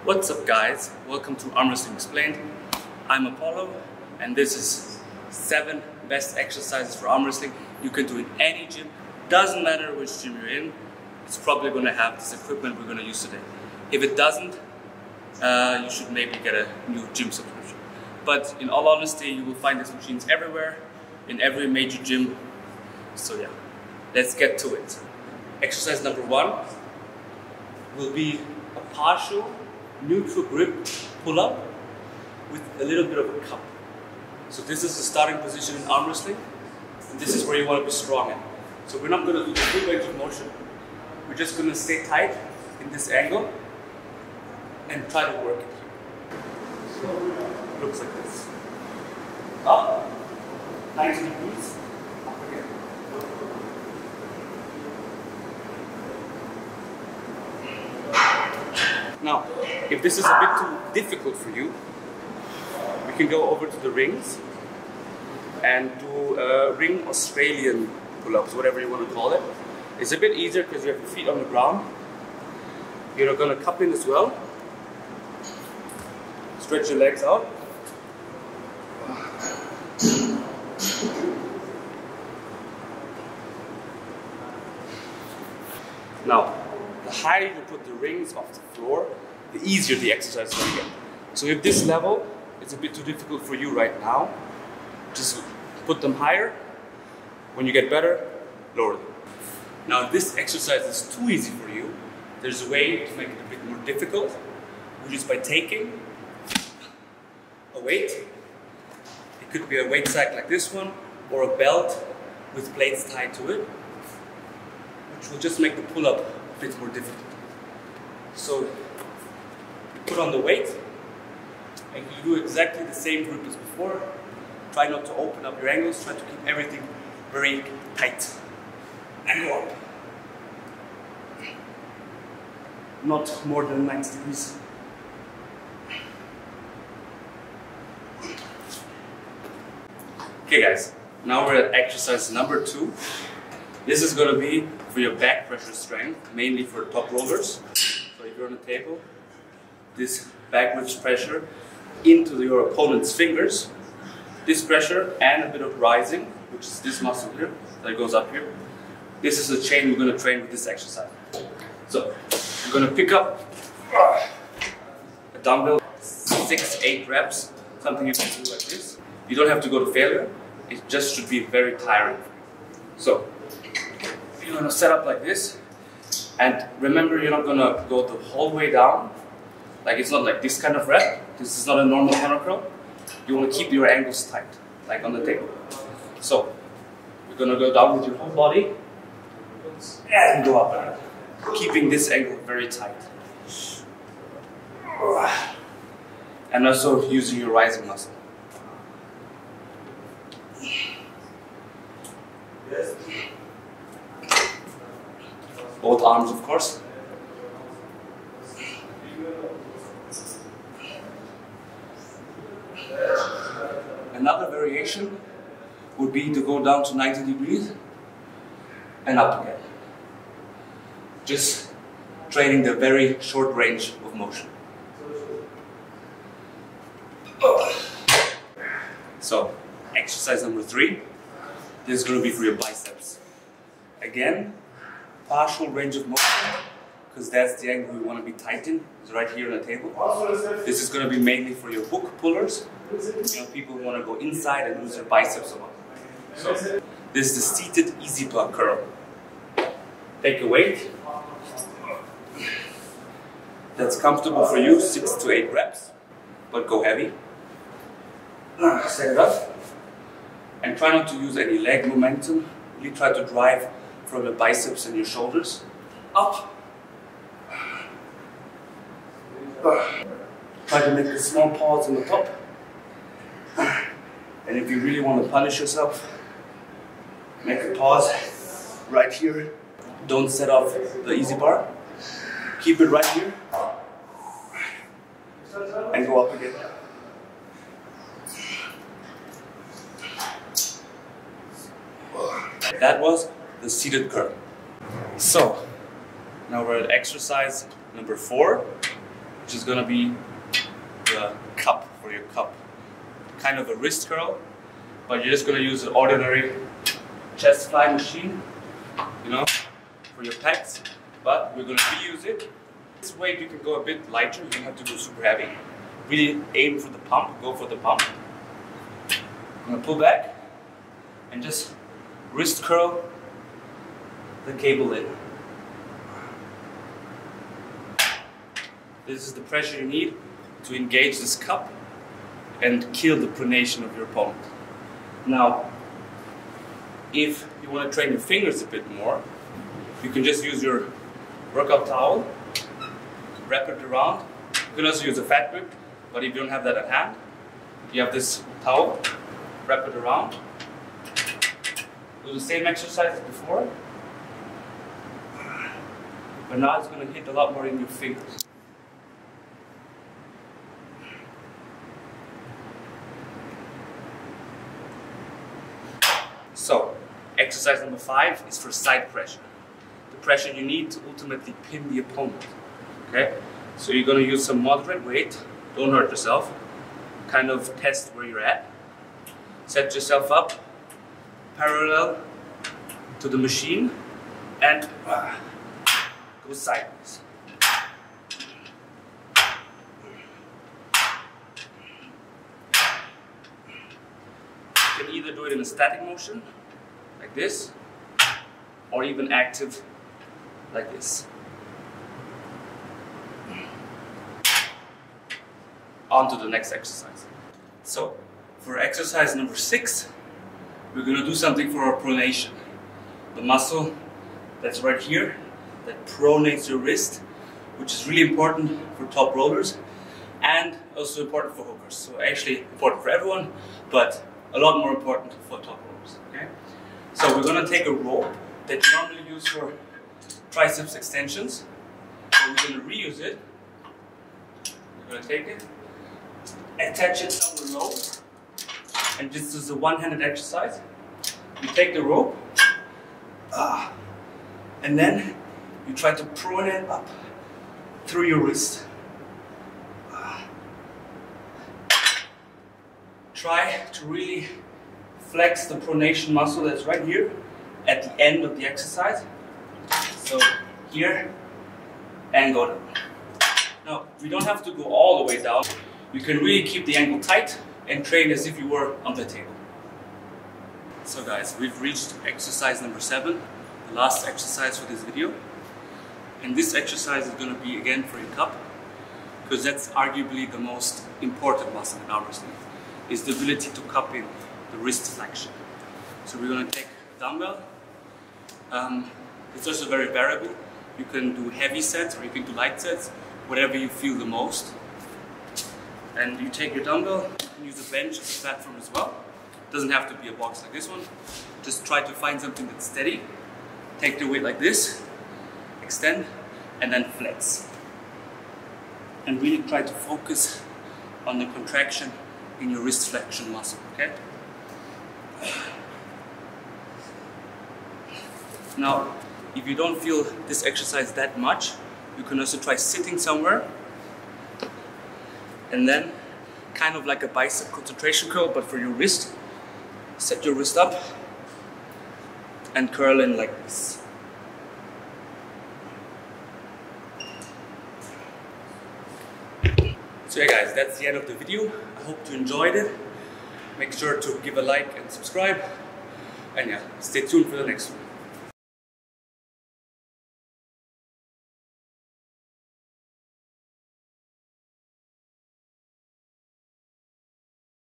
What's up guys, welcome to Arm Wrestling Explained. I'm Apollo and this is 7 best exercises for arm wrestling you can do in any gym. Doesn't matter which gym you're in, it's probably going to have this equipment we're going to use today. If it doesn't, you should maybe get a new gym subscription. But in all honesty, you will find these machines everywhere, in every major gym. So yeah, let's get to it. Exercise number 1 will be a partial neutral grip pull-up with a little bit of a cup. So this is the starting position in arm wrestling, and this is where you want to be strong in. So we're not going to do the full range of motion. We're just going to stay tight in this angle and try to work it here. So it looks like this. Up, 90 degrees, up again. Now, if this is a bit too difficult for you, we can go over to the rings and do ring Australian pull-ups, whatever you want to call it. It's a bit easier because you have your feet on the ground. You're going to cup in as well. Stretch your legs out. Now, the higher you put the rings off the floor, the easier the exercise is going to get. So if this level is a bit too difficult for you right now, just put them higher. When you get better, lower them. Now if this exercise is too easy for you, there's a way to make it a bit more difficult, which is by taking a weight. It could be a weight sack like this one, or a belt with plates tied to it, which will just make the pull-up a bit more difficult. So you put on the weight, and you do exactly the same group as before. Try not to open up your angles, try to keep everything very tight. And go up. Not more than 90 degrees. Okay guys, now we're at exercise number 2. This is going to be for your back pressure strength, mainly for top rollers. So if you're on a table, this backwards pressure into your opponent's fingers. This pressure and a bit of rising, which is this muscle here, that goes up here. This is the chain we're going to train with this exercise. So, you're going to pick up a dumbbell, 6-8 reps, something you can do like this. You don't have to go to failure, it just should be very tiring. So, you're going to set up like this, and remember you're not going to go the whole way down. Like it's not like this kind of rep, this is not a normal hammercurl. You want to keep your angles tight, like on the table. So, you're going to go down with your whole body and go up, keeping this angle very tight. And also using your rising muscle. Both arms, of course. Another variation would be to go down to 90 degrees and up again. Just training the very short range of motion. So, exercise number 3. This is going to be for your biceps. Again, partial range of motion, because that's the angle we want to be tight in. It's right here on the table. This is going to be mainly for your hook pullers. You know, people who want to go inside and use their biceps a lot. So, this is the seated eazybar curl. Take a weight that's comfortable for you, 6 to 8 reps, but go heavy. Set it up, and try not to use any leg momentum. Really try to drive from your biceps and your shoulders up. Try to make a small pause on the top. And if you really want to punish yourself, make a pause right here. Don't set off the eazybar. Keep it right here. And go up again. That was the seated curl. So, now we're at exercise number 4. which is gonna be the cup for your cup. Kind of a wrist curl, but you're just gonna use an ordinary chest fly machine, you know, for your pecs, but we're gonna reuse it. This weight you can go a bit lighter, you don't have to go super heavy. Really aim for the pump, go for the pump. I'm gonna pull back and just wrist curl the cable in. This is the pressure you need to engage this cup and kill the pronation of your opponent. Now, if you want to train your fingers a bit more, you can just use your workout towel, wrap it around. You can also use a fat grip, but if you don't have that at hand, you have this towel, wrap it around. Do the same exercise as before, but now it's going to hit a lot more in your fingers. So, exercise number 5 is for side pressure. The pressure you need to ultimately pin the opponent. Okay? So you're going to use some moderate weight, don't hurt yourself, kind of test where you're at. Set yourself up parallel to the machine and go sideways. You can either do it in a static motion, like this, or even active, like this. On to the next exercise. So, for exercise number 6, we're going to do something for our pronation. The muscle that's right here, that pronates your wrist, which is really important for top rollers and also important for hookers. So actually important for everyone, but a lot more important for top rollers. Okay? So we're going to take a rope that you normally use for triceps extensions, and we're going to reuse it. We're going to take it, attach it somewhere low, and this is a one-handed exercise. You take the rope, and then you try to pronate up through your wrist. Try to really flex the pronation muscle that's right here at the end of the exercise. So here, and go down. Now, we don't have to go all the way down. You can really keep the ankle tight and train as if you were on the table. So guys, we've reached exercise number 7, the last exercise for this video. And this exercise is going to be again for your cup, because that's arguably the most important muscle in arm wrestling, is the ability to cup in the wrist flexion. So we're going to take a dumbbell. It's also very variable. You can do heavy sets or you can do light sets, whatever you feel the most. And you take your dumbbell, you can use a bench as a platform as well. It doesn't have to be a box like this one. Just try to find something that's steady. Take the weight like this, extend, and then flex. And really try to focus on the contraction in your wrist flexion muscle, okay? Now, if you don't feel this exercise that much, you can also try sitting somewhere and then kind of like a bicep concentration curl, but for your wrist. Set your wrist up and curl in like this. So yeah guys, that's the end of the video. I hope you enjoyed it. Make sure to give a like and subscribe. And yeah, stay tuned for the next one.